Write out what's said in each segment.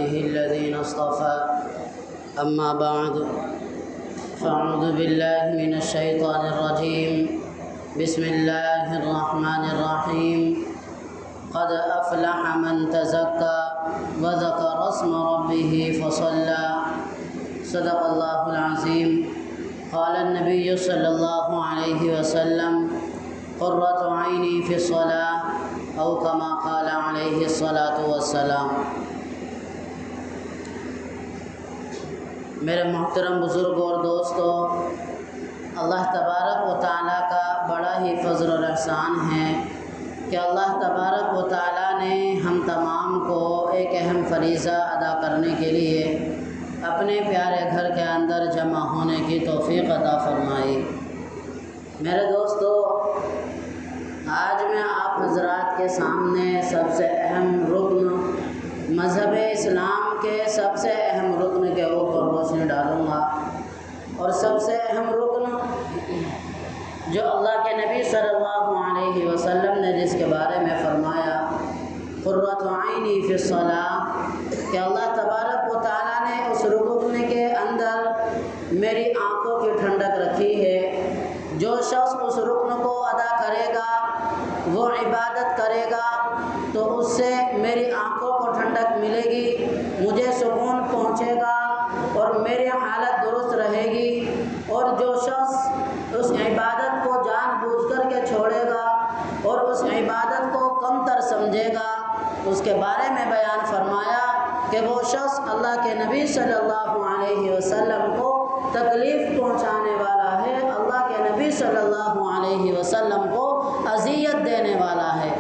عباده الذين اصطفى أما بعد فأعوذ بالله من الشيطان الرجيم بسم الله الرحمن الرحيم قد أفلح من تزكى وذكر اسم ربه فصلى صدق الله العظيم قال النبي صلى الله عليه وسلم قرة عيني في الصلاة أو كما قال عليه الصلاة والسلام۔ میرے محترم بزرگ اور دوستو، اللہ تبارک و تعالیٰ کا بڑا ہی فضل و احسان ہے کہ اللہ تبارک و تعالیٰ نے ہم تمام کو ایک اہم فریضہ ادا کرنے کے لیے اپنے پیارے گھر کے اندر جمع ہونے کی توفیق عطا فرمائی۔ میرے دوستو، آج میں آپ حضرات کے سامنے سب سے اہم رکن، مذہب اسلام کے سب سے اہم رکن کے اوپر روشنی ڈالوں گا، اور سب سے اہم رکن جو اللہ کے نبی صلی اللہ علیہ وسلم نے جس کے بارے میں فرمایا قرۃ عینی فی الصلاۃ، کہ اللہ تبارک و تعالیٰ نے اس رکن کے اندر میری آنکھوں کی ٹھنڈک رکھی ہے۔ جو شخص اس رکن کو ادا کرے گا، وہ عبادت کرے گا، تو اس سے میری آنکھوں کو ٹھنڈک ملے گی، مجھے سکون پہنچے گا اور میری حالت درست رہے گی۔ اور جو شخص اس عبادت کو جان بوجھ کر کے چھوڑے گا اور اس عبادت کو کم تر سمجھے گا، اس کے بارے میں بیان فرمایا کہ وہ شخص اللہ کے نبی صلی اللہ علیہ وسلم کو تکلیف پہنچانے والا ہے، اللہ کے نبی صلی اللہ علیہ وسلم کو اذیت دینے والا ہے۔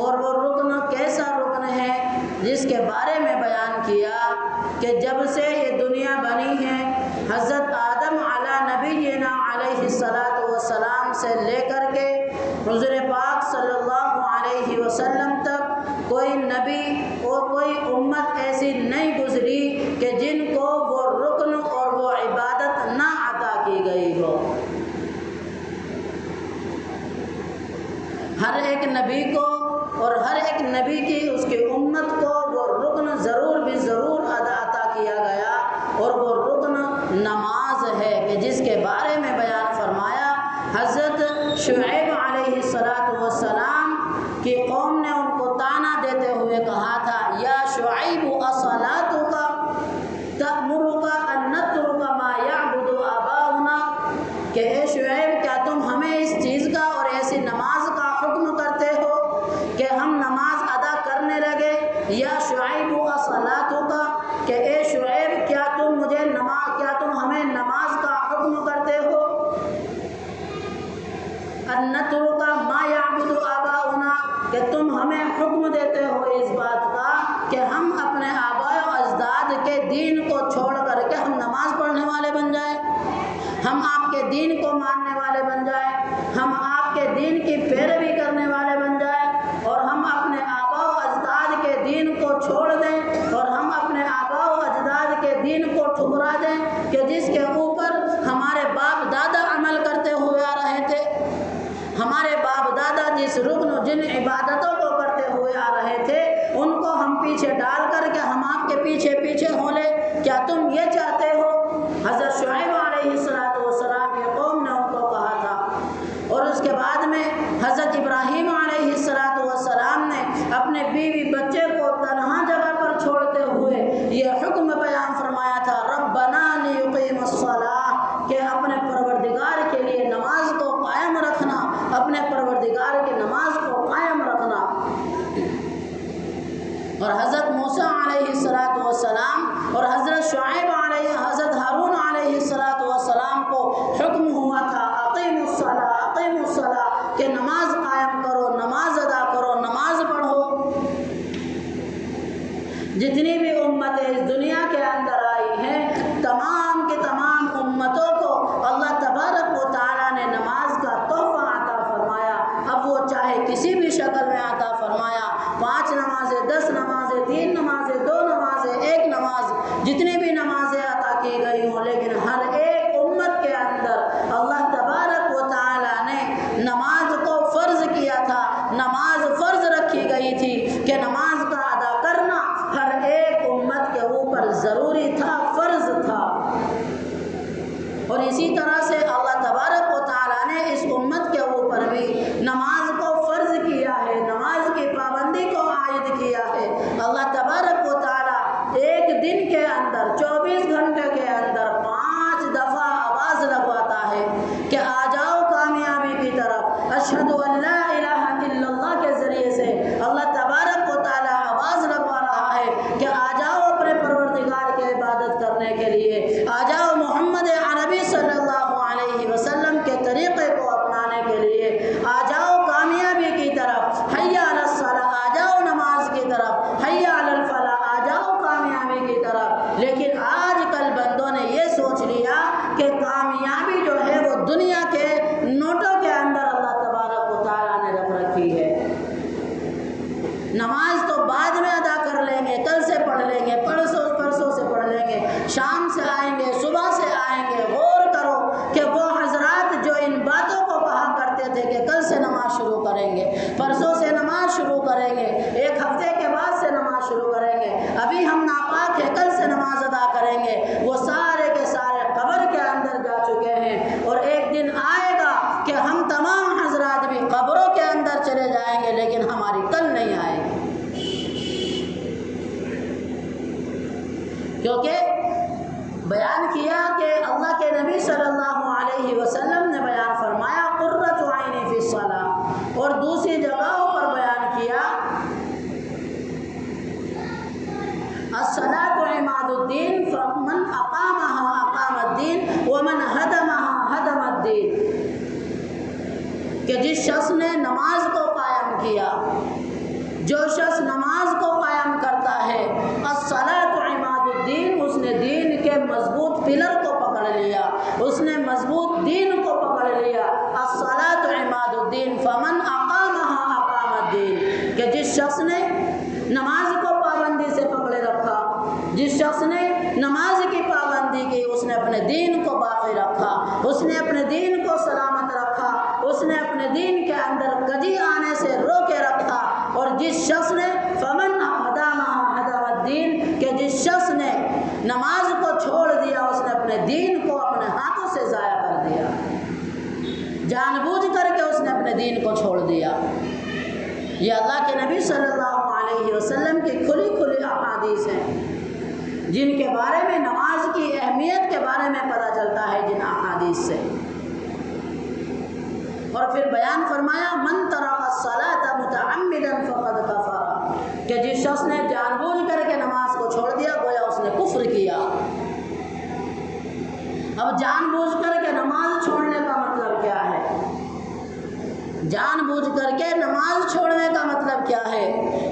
اور وہ رکن کیسا رکن ہے جس کے بارے میں بیان کیا کہ جب سے یہ دنیا بنی ہے، حضرت آدم علی نبینا علیہ السلام سے لے کر کے حضور پاک صلی اللہ علیہ وسلم تک کوئی نبی اور کوئی امت ایسی نہیں گزری کہ جن کو وہ رکن اور وہ عبادت نہ عطا کی گئی ہو۔ ہر ایک نبی کو اور ہر ایک نبی کی اس کی امت کو وہ رکن ضرور بھی ضرور عطا کیا گیا، اور وہ رکن نماز ہے کہ جس کے بارے میں بیان فرمایا حضرت شعیب علیہ السلام کی قوم نے ان کو طعنہ دیتے ہوئے کہا تھا یا شعیب اصلاتک تأمرک ان نترک ما یعبد آباؤنا، کہ اے شعیب کیا تم ہمیں اس چیز کا اور ایسی نماز کا حکم کرتے ہو کہ ہم نماز ادا کرنے لگے؟ یا شعیب اصلاتک، کہ اے شعیب کیا تم ہمیں نماز کا حکم کرتے ہو؟ ان نترک ما یعبد آباؤنا، کہ تم ہمیں حکم دیتے ہو اس بات کا کہ ہم اپنے آباء و اجداد کے دین کو چھوڑ کر کے ہم نماز پڑھنے والے بن جائیں، ہم آپ کے دین کو ماننے والے بن جائیں، ہم آپ کے دین کی پیروی کرنے والے بن جائیں، اور ہم اپنے آباء و اجداد کے دین کو چھوڑ دیں، اور ہم اپنے آباء و اجداد کے دین کو ٹھکرا دیں کہ جس کے اوپر ہمارے باپ دادا عمل کرتے ہوئے آ رہے تھے۔ ہمارے باپ دادا جس رکن جن عبادتوں کو کرتے ہوئے آ رہے تھے ان کو ہم پیچھے ڈال کر کے ہم آپ کے پیچھے پیچھے ہو لے، کیا تم یہ چاہتے ہو؟ حضرت شعیب علیہ السلام کی قوم نے ان کو کہا تھا۔ اور اس کے بعد میں حضرت ابراہیم علیہ السلام نے اپنے بیوی بچے کو تنہا جگہ پر چھوڑتے ہوئے یہ حکم بیان فرمایا تھا ربنا لیقیم الصلاۃ، کہ اپنے پروردگار کے لیے نماز کو قائم رکھنا، اپنے پروردگار کی نماز کو قائم رکھنا۔ اور حضرت موسیٰ علیہ السلام اور حضرت حضرت ہارون علیہ السلام کو حکم ہوا تھا اقیموا الصلاۃ، کہ نماز قائم کرو، نماز ادا کرو، نماز پڑھو۔ جتنی بھی امتیں اس دنیا کے اندر آئی ہیں، تمام کی تمام امتوں کو اللہ تبارک و تعالیٰ نے نماز کا تحفہ عطا فرمایا۔ اب وہ چاہے کسی بھی شکل میں عطا فرمایا، 5 نمازیں، 10 نمازیں، 3 نمازیں، 2 نمازیں، 1 نماز، جتنی بھی نمازیں عطا کی گئی ہوں، لیکن ہر ایک امت کے اندر اللہ تبارک و تعالیٰ نے نماز کو فرض کیا تھا، نماز فرض رکھی گئی تھی کہ نماز کا ادا کرنا ہر ایک حی علی الفلاح، آ جاؤ کامیابی کی طرف۔ لیکن آج کل بندوں نے یہ سوچ لیا کہ کامیابی جو ہے وہ دنیا کے نوٹوں کے اندر اللہ تبارک و تعالیٰ نے رکھ رکھی ہے۔ نماز تو بعد میں ادا کر لیں گے، کل سے پڑھ لیں گے، پرسوں سے پڑھ لیں گے، شام سے آئیں گے، صبح سے آئیں گے۔ غور کرو کہ وہ حضرات جو ان باتوں کو کہا کرتے تھے کہ کل سے نماز شروع کریں گے، پرسوں سے نماز شروع کریں گے، ایک ہفتے کے بعد سے نماز شروع کریں گے، ابھی ہم ناپاک ہیں کل سے نماز ادا کریں گے، وہ سارے کے سارے قبر کے اندر جا چکے ہیں۔ اور ایک دن آئے گا کہ ہم تمام حضرات بھی قبروں کے اندر چلے جائیں گے، لیکن ہماری کل نہیں آئے گی، کیونکہ بیان کیا کہ اللہ کے نبی صلی اللہ علیہ وسلم نے بیان فرمایا قرۃ عینی فی الصلاۃ، اور دوسری جگہوں پر بیان کیا الصلاۃ عماد الدین فمن اقامها اقام الدین ومن هدمها هدم الدین، کہ جس شخص نے نماز کو قائم کیا، جو شخص نماز کو قائم کرتا ہے، الصلاۃ عماد الدین، اس نے دین کے مضبوط پلر کو پکڑ لیا، اس نے مضبوط دین کو پکڑ لیا۔ الصلاۃ عماد الدین فمن اقامها اقام الدین، کہ جس شخص نے نماز کو پابندی سے پکڑے رکھا، جس شخص نے نماز کی پابندی کی، اس نے اپنے دین کو باقی رکھا، اس نے اپنے دین کو سلامت رکھا، اس نے اپنے دین کے اندر کجی آنے سے روکے رکھا۔ اور جس شخص نے فمن هدمها هدم الدین، کہ جس شخص نے نماز کو چھوڑ دیا، اس نے اپنے دین کو اپنے ہاتھوں سے ضائع کر دیا، جان بوجھ کر کے اس نے اپنے دین کو چھوڑ دیا۔ یہ اللہ کے نبی صلی اللہ علیہ وسلم کی کھلی کھلی احادیث ہیں، جن کے بارے میں نماز کی اہمیت کے بارے میں پتہ چلتا ہے جن احادیث سے۔ اور پھر بیان فرمایا من ترک الصلاۃ متعمدا فقد کفر، کہ جس شخص نے جان بوجھ کر کے نماز کو چھوڑ دیا گویا اس نے کفر کیا۔ اب جان بوجھ کر کے نماز چھوڑنے کا مطلب کیا ہے؟ جان بوجھ کر کے نماز چھوڑنے کا مطلب کیا ہے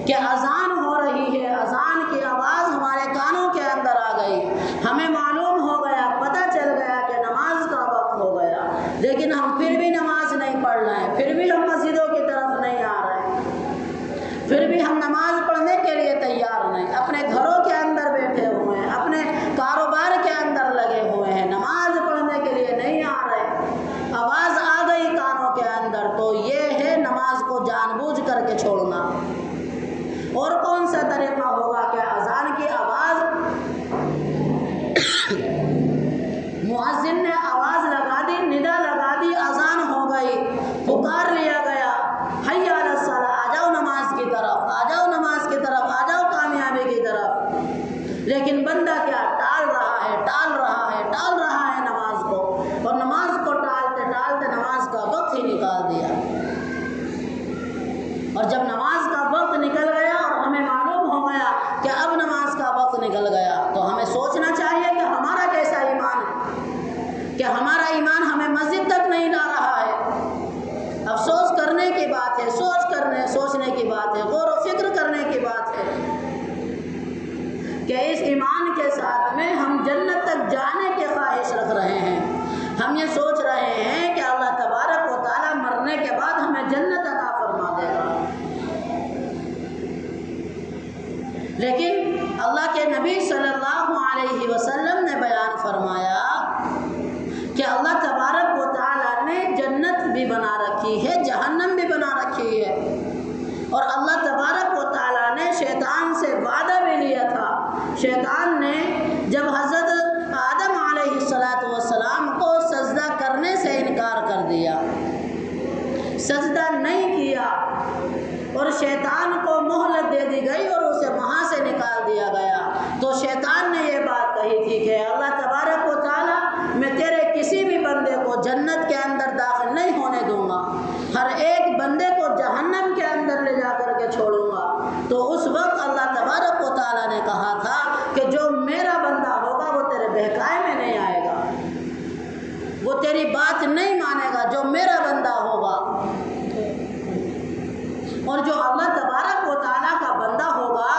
کہ اذان ہو رہی ہے، اذان کی آواز ہمارے کانوں کے اندر آ گئی، ہمیں معلوم ہو گیا، پتہ چل گیا کہ نماز کا وقت ہو گیا، لیکن ہم پھر بھی نماز نہیں پڑھ رہے ہیں، پھر بھی ہم مسجدوں کی طرف نہیں آ رہے ہیں، پھر بھی ہم نماز پڑھنے کے لیے تیار نہیں، اپنے گھروں کے اندر بیٹھے ہوئے ہیں، اپنے کاروبار کے اندر لگے ہوئے ہیں، نماز پڑھنے کے لیے نہیں آ رہے، آواز آ گئی کانوں کے اندر، تو یہ ہے نماز کو جان بوجھ کر کے چھوڑنا۔ اور کون سا طریقہ ہوگا کہ اذان کی آواز مؤذن نے آواز لگا دی، ندا لگا دی، اذان ہو گئی، پکار لیا گیا حی علی الصلاۃ، آ جاؤ نماز کی طرف، آ جاؤ نماز کی طرف، آ جاؤ کامیابی کی طرف، لیکن بندہ کیا ٹال رہا ہے، ٹال رہا ہے، ٹال رہا ہے نماز کو، اور نماز کو ٹالتے ٹالتے نماز کا وقت ہی نکال دیا۔ اور جب نماز کا وقت نکل گیا اور ہمیں معلوم ہو گیا کہ اب نماز کا وقت نکل گیا، تو ہمیں سوچنا چاہیے کہ ہمارا کیسا ایمان ہے، کہ ہمارا ایمان ہمیں مسجد تک نہیں لا رہا ہے۔ افسوس کرنے کی بات ہے، سوچنے کی بات ہے، غور و فکر کرنے کی بات ہے کہ اس ایمان کے ساتھ میں ہم جنت تک جانے کی خواہش رکھ رہے ہیں، ہم یہ سوچ رہے ہیں کہ اللہ تبارک و تعالیٰ مرنے کے بعد ہمیں جنت عطا فرما دے گا، لیکن اللہ کے نبی صلی اللہ علیہ وسلم نے بیان فرمایا کہ اللہ تبارک و تعالیٰ نے جنت بھی بنا رکھی ہے، جہنم بھی بنا رکھی ہے، اور اللہ تبارک و تعالیٰ نے شیطان سے وعدہ بھی لیا تھا۔ شیطان نے جب حضرت آدم علیہ السلام کو سجدہ کرنے سے انکار کر دیا، سجدہ نہیں کیا، اور شیطان کو مہلت دے دی گئی اور اسے وہاں سے نکال دیا گیا، تو شیطان نے یہ بات کہی تھی کہ اللہ تبارک و تعالیٰ میں تیرے کسی بھی بندے کو جنت کے اندر داخل نہیں ہونے دوں گا، ہر ایک بندے کو جہنم کے اندر لے جا کر کے چھوڑوں گا۔ تو اس وقت اللہ تبارک و تعالیٰ نے کہا تھا کہ جو میرا بندہ ہوگا وہ تیرے بہکائے میں نہیں آئے گا، وہ تیری بات نہیں مانے گا، جو میرا بندہ ہوگا، اور جو اللہ تبارک و تعالیٰ کا بندہ ہوگا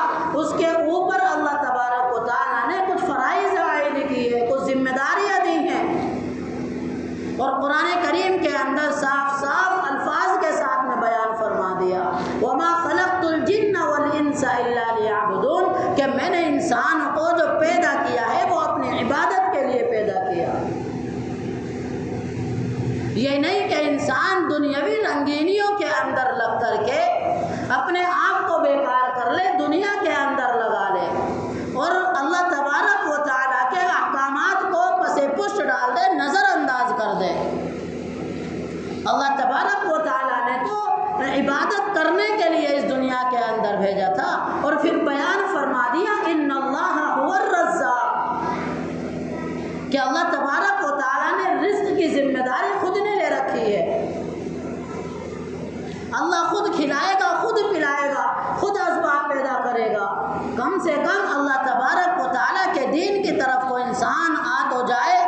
يعبدون کہ میں نے انسان کو جو پیدا کیا ہے وہ اپنی عبادت کے لیے پیدا کیا. یہ نہیں کہ انسان دنیاوی رنگینیوں کے اندر لگ کر کے اپنے آپ کو بیکار کر لے، دنیا کے اندر لگا لے اور اللہ تبارک و تعالیٰ کے احکامات کو پس پشت ڈال دے، نظر انداز کر دے. اللہ تبارک و تعالیٰ نے تو عبادت کرنے کے لیے اس دنیا کے اندر بھیجا تھا اور پھر بیان فرما دیا ان اللہ هو الرزاق کہ اللہ تبارک و تعالیٰ نے رزق کی ذمہ داری خود نے لے رکھی ہے. اللہ خود کھلائے گا، خود پلائے گا، خود اسباب پیدا کرے گا. کم سے کم اللہ تبارک و تعالیٰ کے دین کی طرف کو انسان آ تو جائے،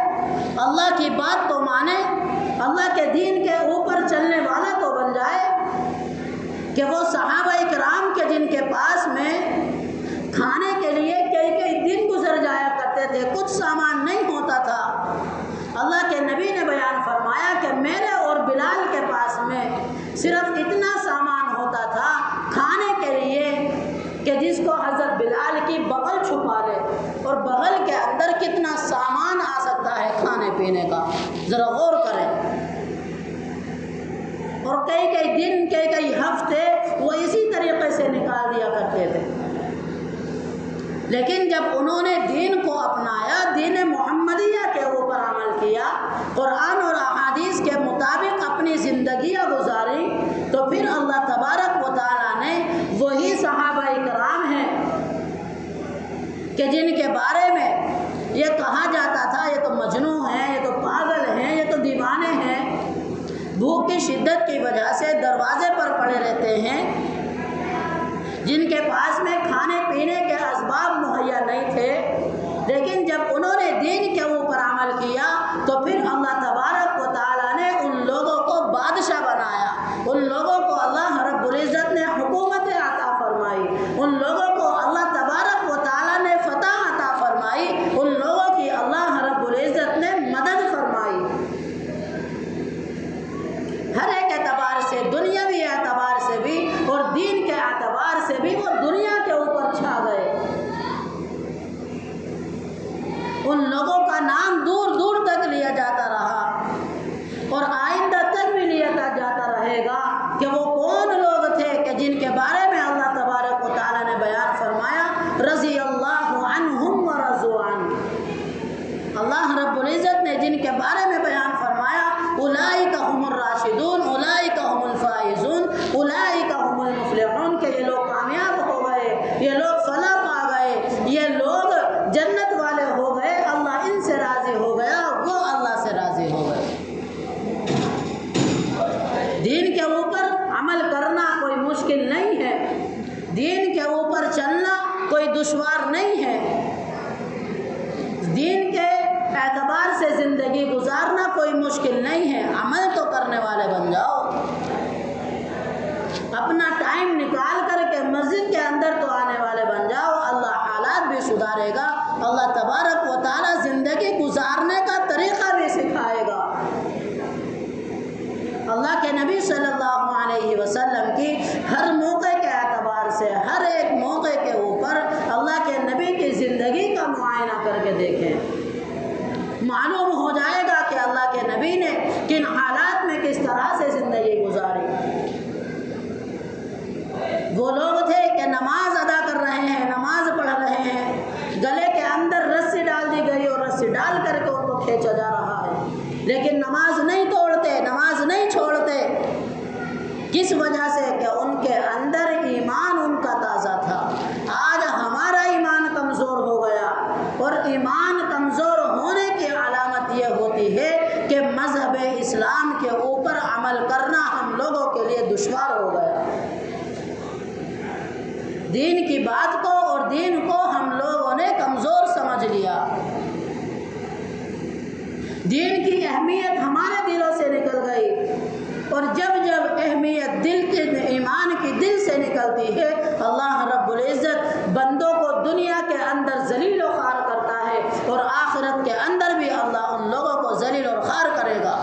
اللہ کی بات تو مانے، اللہ کے دین کے اوپر چلنے والا تو بن جائے. کہ وہ صحابہ کرام کے جن کے پاس میں کھانے کے لیے کئی دن گزر جایا کرتے تھے، کچھ سامان نہیں ہوتا تھا، اللہ کے نبی نے بیان فرمایا کہ میرے اور بلال کے پاس میں صرف اتنا سامان ہوتا تھا کھانے کے لیے کہ جس کو حضرت بلال کی بغل چھپا لے، اور بغل کے اندر کتنا سامان آ سکتا ہے کھانے پینے کا، ذرا غور کریں. اور کئی دن کئی ہفتے وہ اسی طریقے سے نکال دیا کرتے تھے. لیکن جب انہوں نے دین کو اپنایا، دین محمدیہ کے اوپر عمل کیا، قرآن اور احادیث کے مطابق اپنی زندگیاں گزاری، تو پھر اللہ تبارک و تعالیٰ نے وہی صحابہ کرام ہیں کہ جن کے بارے میں یہ کہا جاتا تھا یہ تو مجنون ہیں، یہ تو پاگل ہیں، یہ تو دیوانے ہیں، بھوک کی شدت کی وجہ سے دروازے پر پڑے رہتے ہیں، جن کے پاس میں کھانے پینے کے اسباب مہیا نہیں تھے. لیکن جب انہوں نے دین کے اوپر عمل کیا تو پھر اللہ تبارک و تعالیٰ نے ان لوگوں کو بادشاہ بنایا، ان لوگوں کو اللہ رب العزت نے حکومت عطا فرمائی، ان لوگوں کو اللہ تبارک و تعالیٰ نے فتح عطا فرمائی، ان لوگوں کی اللہ رب العزت نے مدد فرمائی. ہر ایک اعتبار سے، دنیاوی اعتبار سے بھی اور دین کے اعتبار سے بھی وہ دنیا کے اوپر چھا گئے. ان لوگوں کا نام دور دور تک لیا جاتا رہا اور آئندہ تک بھی لیا جاتا رہے گا کہ وہ کون لوگ تھے کہ جن کے بارے میں اللہ تبارک و تعالیٰ نے بیان فرمایا رضی اللہ عنہم ورضوا عنہ. اللہ رب العزت نے جن کے بارے میں بیان فرمایا اولئک هم الراشدون، اولئک هم الفائزون، اولئک هم المفلحون کہ یہ لوگ کامیاب ہو گئے، یہ لوگ فلاح پا گئے، یہ لوگ جنت والے ہو گئے، اللہ ان سے راضی ہو گیا، وہ اللہ سے راضی ہو گئے. دین کے اوپر عمل کرنا کوئی مشکل نہیں ہے، دین کے اوپر چلنا کوئی دشوار نہیں ہے، دین کے اعتبار سے زندگی گزارنا کوئی مشکل نہیں ہے. عمل تو کرنے والے بن جاؤ، اپنا ٹائم نکال کر کے مسجد کے اندر تو آنے والے بن جاؤ، اللہ حالات بھی سدھارے گا، اللہ تبارک و تعالیٰ زندگی گزارنے کا طریقہ بھی سکھائے گا. اللہ کے نبی صلی اللہ علیہ وسلم کی ہر موقع کے اعتبار سے، ہر ایک موقع کے اوپر اللہ کے نبی کی زندگی کا معائنہ کر کے دیکھیں، معلوم ہو جائے گا کہ اللہ کے نبی نے کن حالات میں کس طرح سے زندگی گزاری. وہ لوگ تھے کہ نماز ادا کر رہے ہیں، نماز پڑھ رہے ہیں، گلے کے اندر رسی ڈال دی گئی اور رسی ڈال کر کے ان کو کھینچا جا رہا ہے، لیکن نماز نہیں توڑتے، نماز نہیں چھوڑتے. کس وجہ سے؟ کہ ان کے اندر ایمان ان کا تازہ تھا. آج ہمارا ایمان کمزور ہو گیا، اور ایمان کمزور ہونے کی علامت یہ ہوتی ہے کہ مذہب اسلام کے اوپر عمل کرنا ہم لوگوں کے لیے دشوار ہو گیا. دین کی بات کو اور دین کو ہم لوگوں نے کمزور سمجھ لیا. دین کی اہمیت ہمارے دلوں سے نکل گئی، اور جب جب اہمیت دل کے ایمان کی دل سے نکلتی ہے، اللہ رب العزت بندوں کو دنیا کے اندر ذلیل و خوار کرتا ہے، اور آخرت کے اندر بھی اللہ ان لوگوں کو ذلیل اور خوار کرے گا.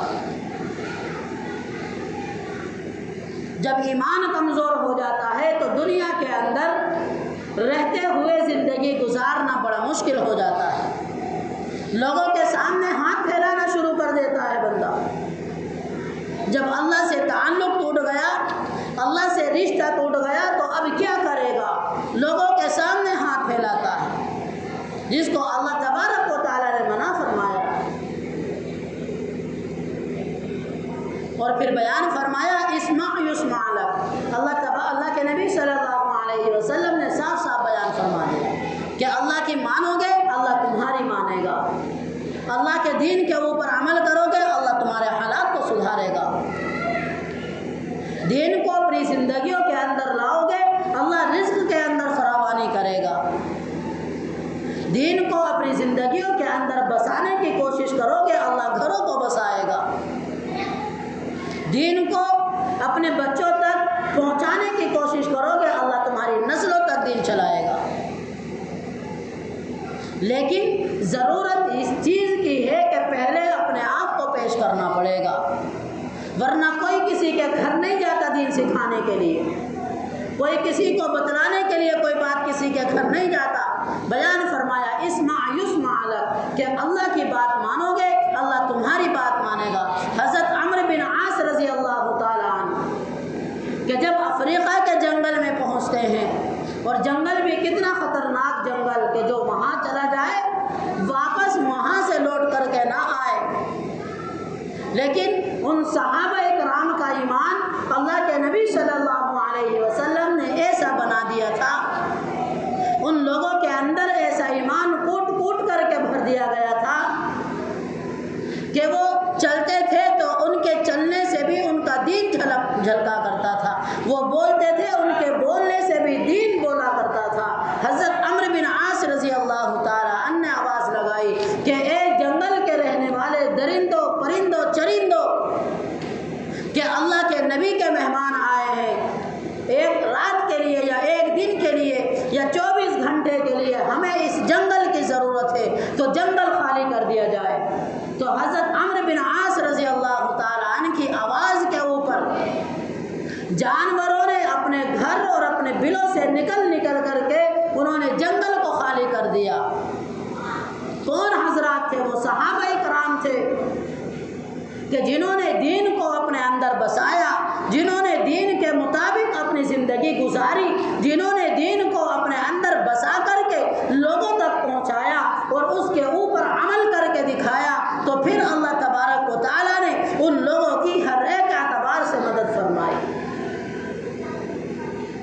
جب ایمان کمزور ہو جاتا ہے تو دنیا کے اندر رہتے ہوئے گزارنا بڑا مشکل ہو جاتا ہے۔ لوگوں کے سامنے ہاتھ پھیلانا شروع کر دیتا ہے بندہ۔ جب اللہ سے تعلق ٹوٹ گیا، اللہ سے رشتہ ٹوٹ گیا، تو اب کیا کرے گا؟ لوگوں کے سامنے ہاتھ پھیلاتا ہے، جس کو اللہ تبارک و تعالیٰ نے منع فرمایا۔ اور پھر بیان فرمایا اسمع یسمع لک۔ اللہ کے نبی صلی اللہ علیہ وسلم نے صاف صاف بیان فرما دیا کہ اللہ کی مانو گے، اللہ تمہاری مانے گا۔ اللہ کے دین کے اوپر عمل کرو گے، اللہ تمہارے حالات کو سدھارے گا۔ دین کو اپنی زندگیوں کے اندر لاؤ گے، اللہ رزق کے اندر فراوانی کرے گا۔ دین کو اپنی زندگیوں کے اندر بسانے کی کوشش کرو گے، اللہ گھروں کو بسائے گا۔ دین کو اپنے بچوں تک پہنچانے کی کوشش کرو گے، اللہ تمہاری نسلوں تک دین چلائے گا۔ لیکن ضرورت اس چیز کی ہے کہ پہلے اپنے آپ کو پیش کرنا پڑے گا، ورنہ کوئی کسی کے گھر نہیں جاتا دین سکھانے کے لیے، کوئی کسی کو بتلانے کے لیے کوئی بات کسی کے گھر نہیں جاتا۔ بیان فرمایا اسمع یسمع لک، کہ اللہ کی بات مانو گے، اللہ تمہاری بات مانے گا۔ حضرت عمرو بن عاص رضی اللہ تعالیٰ عنہ کہ جب افریقہ کے جنگل میں پہنچتے ہیں، اور جنگل بھی کتنا خطرناک جنگل کہ جو وہاں چلا جائے واپس وہاں سے لوٹ کر کے نہ آئے، لیکن ان صحابہ کرام کا ایمان اللہ کے نبی صلی اللہ علیہ وسلم نے ایسا بنا دیا تھا، ان لوگوں کے اندر ایسا ایمان کوٹ کوٹ کر کے بھر دیا گیا تھا کہ وہ چلتے تھے تو ان کے چلنے سے بھی ان کا دین جھلکا کرتا تھا، وہ بولتے تھے ان کے بولنے سے بھی دین بولا کرتا تھا۔ حضرت عمرو بن عاص رضی اللہ تعالیٰ عنہ نے آواز لگائی کہ اے جنگل کے رہنے والے درندوں پرندوں چرندوں، کہ اللہ کے نبی کے مہمان آئے ہیں، ایک رات کے لیے یا ایک دن کے لیے یا 24 گھنٹے کے لیے ہمیں اس جنگل کی ضرورت ہے، تو جنگل خالی کر دیا جائے۔ تو حضرت عمرو بن عاص رضی اللہ تعالیٰ عنہ کی آواز کے اوپر جانوروں نے اپنے گھر اور اپنے بلوں سے نکل کر کے انہوں نے جنگل کو خالی کر دیا۔ کون حضرات تھے؟ وہ صحابہ کرام تھے کہ جنہوں نے دین کو اپنے اندر بسایا، جنہوں نے دین کے مطابق اپنی زندگی گزاری، جنہوں نے دین کو اپنے اندر بسا کر کے لوگوں تک پہنچایا اور اس کے اوپر عمل کر کے دکھایا، تو پھر اللہ تبارک و تعالیٰ نے ان لوگوں کی ہر ایک اعتبار سے مدد فرمائی۔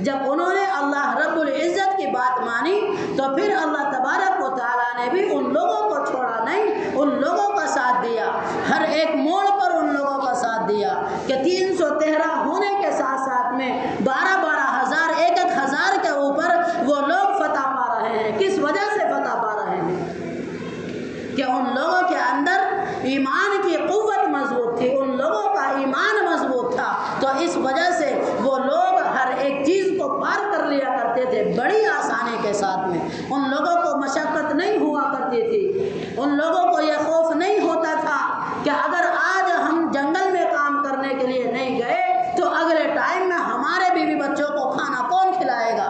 جب انہوں نے اللہ رب العزت کی بات مانی تو پھر اللہ تبارک و تعالیٰ نے بھی ان لوگوں کو چھوڑا نہیں، ان لوگوں کا ساتھ دیا، ہر ایک موڑ پر ان لوگوں کا ساتھ دیا کہ 313 ہونے کے ساتھ ساتھ میں 12 ہزار، 1,000 کے اوپر وہ لوگ فتح پا رہے ہیں۔ کس وجہ سے فتح پا رہے ہیں؟ کہ ان لوگوں کے اندر ایمان کی قوت مضبوط تھی، ان لوگوں کا ایمان مضبوط تھا، تو اس وجہ سے وہ لوگ ہر ایک چیز کو پار کر لیا کرتے تھے بڑی آسانی کے ساتھ میں۔ ان لوگوں کو مشقت نہیں ہوا کرتی تھی، ان لوگوں کو یہ خوف نہیں ہوتا تھا کہ اگر آج ہم جنگل میں کام کرنے کے لیے نہیں گئے تو اگلے ٹائم میں ہمارے بیوی بچوں کو کھانا کون کھلائے گا۔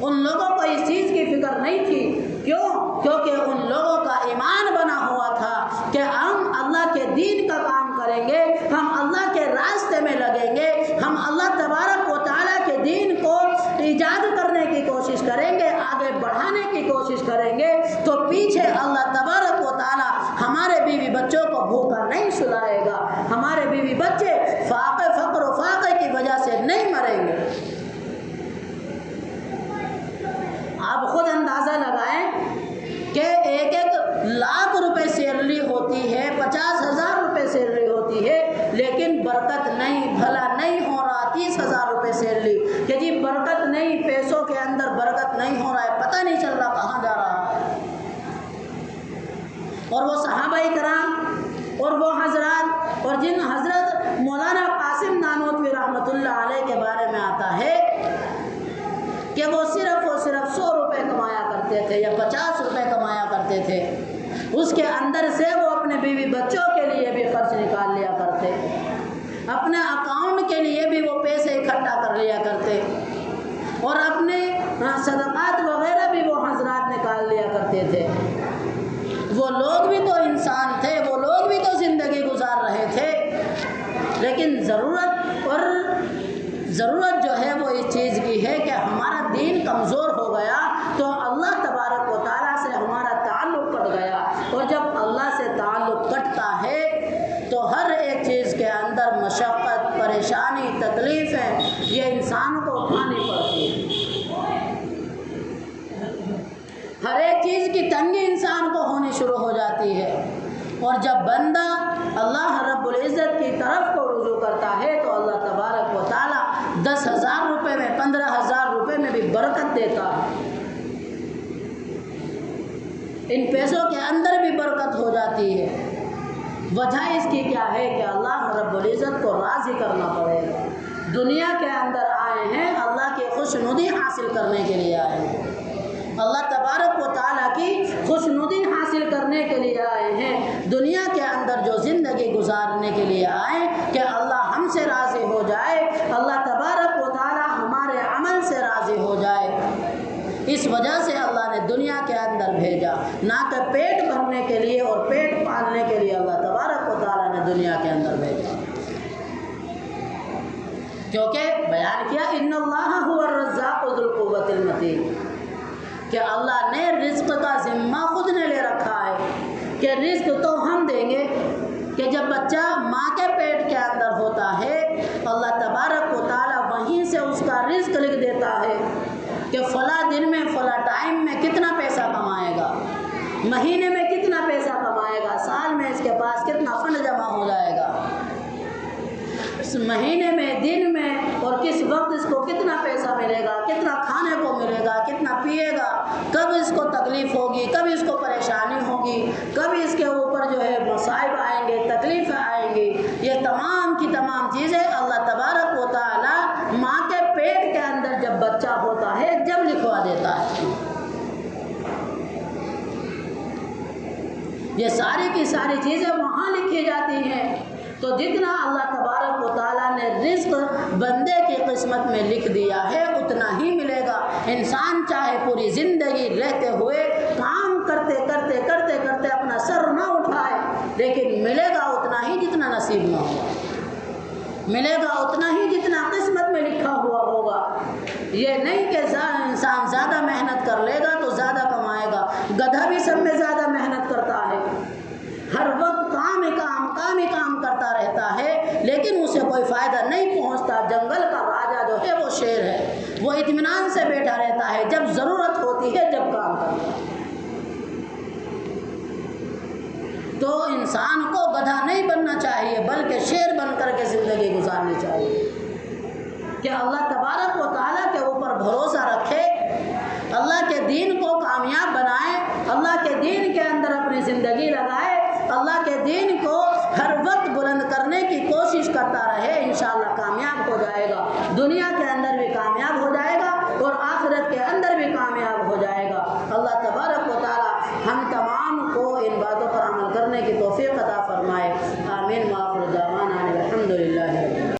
ان لوگوں کو اس چیز کی فکر نہیں تھی۔ کیوں؟ کیونکہ ان لوگوں کا ایمان بنا ہوا تھا کہ ہم اللہ کے دین کا کام کریں گے، ہم اللہ کے راستے میں لگیں گے، ہم اللہ تبارک و تعالیٰ کے دین کو ایجاد کرنے کی کوشش کریں گے، آگے بڑھانے کی کوشش کریں گے، تو پیچھے اللہ تبارک و تعالیٰ ہمارے بیوی بچوں کو بھوکا نہیں سلائے گا، ہمارے بیوی بچے فقر و فاقے کی وجہ سے نہیں مریں گے۔ آپ خود اندازہ لگائیں کہ 1,00,000 روپے سیلری ہوتی ہے، 50,000 روپے سیلری ہوتی ہے، لیکن برکت نہیں، بھلا نہیں ہو رہا۔ 30,000 روپے سیلری کہ جی برکت نہیں، پیسوں کے اندر برکت نہیں ہو رہا ہے، پتہ نہیں چل رہا کہاں جا رہا ہے۔ اور وہ صحابہ کرام اور وہ حضرات، اور جن حضرت مولانا قاسم نانوتوی رحمۃ اللہ علیہ کے بارے میں آتا ہے کہ وہ صرف اور صرف 100 روپے کمایا کرتے تھے یا 50 روپے کمایا کرتے تھے، اس کے اندر سے وہ اپنے بیوی بچوں کے لیے بھی خرچ نکال لیا کرتے، اپنے اکاؤنٹ کے لیے بھی وہ پیسے اکٹھا کر لیا کرتے، اور اپنے صدقات وغیرہ بھی وہ ہو گیا تو اللہ تبارک و تعالیٰ سے ہمارا تعلق کٹ گیا، اور جب اللہ سے تعلق کٹتا ہے تو ہر ایک چیز کے اندر مشقت، پریشانی، تکلیفیں یہ انسان کو اٹھانی پڑتی ہے، ہر ایک چیز کی تنگی انسان کو ہونی شروع ہو جاتی ہے، اور جب بندہ اللہ رب العزت کی طرف کو رجوع کرتا ہے تو اللہ تبارک و تعالیٰ 10,000 روپے میں 15,000 روپے میں بھی برکت دیتا ہے، ان پیسوں کے اندر بھی برکت ہو جاتی ہے۔ وجہ اس کی کیا ہے کہ اللہ رب العزت کو راضی کرنا پڑے گا۔ دنیا کے اندر آئے ہیں اللہ کی خوشنودی حاصل کرنے کے لیے آئے ہیں، اللہ تبارک و تعالیٰ کی خوشنودی حاصل کرنے کے لیے آئے ہیں، دنیا کے اندر جو زندگی گزارنے کے لیے آئے کہ اللہ ہم سے راضی ہو جائے، اللہ تبارک و تعالیٰ ہمارے عمل سے راضی ہو جائے، اس وجہ سے اللہ نے دنیا کے اندر بھیجا، نہ کہ پیٹ بھرنے کے لیے اور پیٹ پالنے کے لیے اللہ تبارک و تعالیٰ نے دنیا کے اندر بھیجا، کیونکہ بیان کیا ان اللہ هو الرزاق ذو القوۃ المتین، کہ اللہ نے رزق کا ذمہ خود نے لے رکھا ہے کہ رزق تو ہم دیں گے، کہ جب بچہ ماں کے پیٹ کے اندر ہوتا ہے اللہ تبارک و تعالیٰ وہیں سے اس کا رزق لکھ دیتا ہے کہ فلاں دن میں فلاں ٹائم میں کتنا پیسہ کمائے گا، مہینے میں کتنا پیسہ کمائے گا، سال میں اس کے پاس کتنا فنڈ جمع ہو جائے گا، اس مہینے میں دن میں اور کس وقت اس کو کتنا پیسہ ملے گا، کتنا کھانے کو ملے گا، کتنا پیے گا، کب اس کو تکلیف ہوگی، کب اس کو پریشانی ہوگی، کب اس کے اوپر جو ہے مصائب آئیں گے، تکلیفیں آئیں گی، یہ تمام کی تمام چیزیں اللہ تبارک و تعالیٰ ماں کے پیٹ کے اندر جب بچہ ہوتا ہے جب لکھوا دیتا ہے، یہ ساری کی ساری چیزیں وہاں لکھی جاتی ہیں، تو جتنا اللہ تبارک و تعالیٰ نے رزق بندے کی قسمت میں لکھ دیا ہے اتنا ہی ملے گا، انسان چاہے پوری زندگی رہتے ہوئے کام کرتے کرتے کرتے کرتے اپنا سر نہ اٹھائے لیکن ملے گا اتنا ہی جتنا نصیب نہ ہوگا، ملے گا اتنا ہی جتنا قسمت میں لکھا ہوا ہوگا، یہ نہیں کہ انسان زیادہ محنت کر لے گا تو زیادہ کمائے گا، گدھا بھی سب میں زیادہ محنت کرتا ہے، ہر وقت کام ہی کام کرتا رہتا ہے لیکن اسے کوئی فائدہ نہیں پہنچتا، جنگل کا راجا جو ہے وہ شیر ہے، وہ اطمینان سے بیٹھا رہتا ہے، جب ضرورت ہوتی ہے جب کام کرتا ہے، تو انسان کو گدھا نہیں بننا چاہیے بلکہ شیر بن کر کے زندگی گزارنی چاہیے، کہ اللہ تبارک و تعالیٰ کے اوپر بھروسہ رکھے، اللہ کے دین کو کامیاب بنائے، اللہ کے دین کے اندر اپنی زندگی لگائے، اللہ کے دین کو ہر وقت بلند کرنے کی کوشش کرتا رہے، انشاءاللہ کامیاب ہو جائے گا، دنیا کے اندر بھی کامیاب ہو جائے گا اور آخرت کے اندر بھی کامیاب ہو جائے گا۔ اللہ تبارک و تعالی ہم تمام کو ان باتوں پر عمل کرنے کی توفیق عطا فرمائے، آمین۔ وآخر دعوانا الحمدللہ۔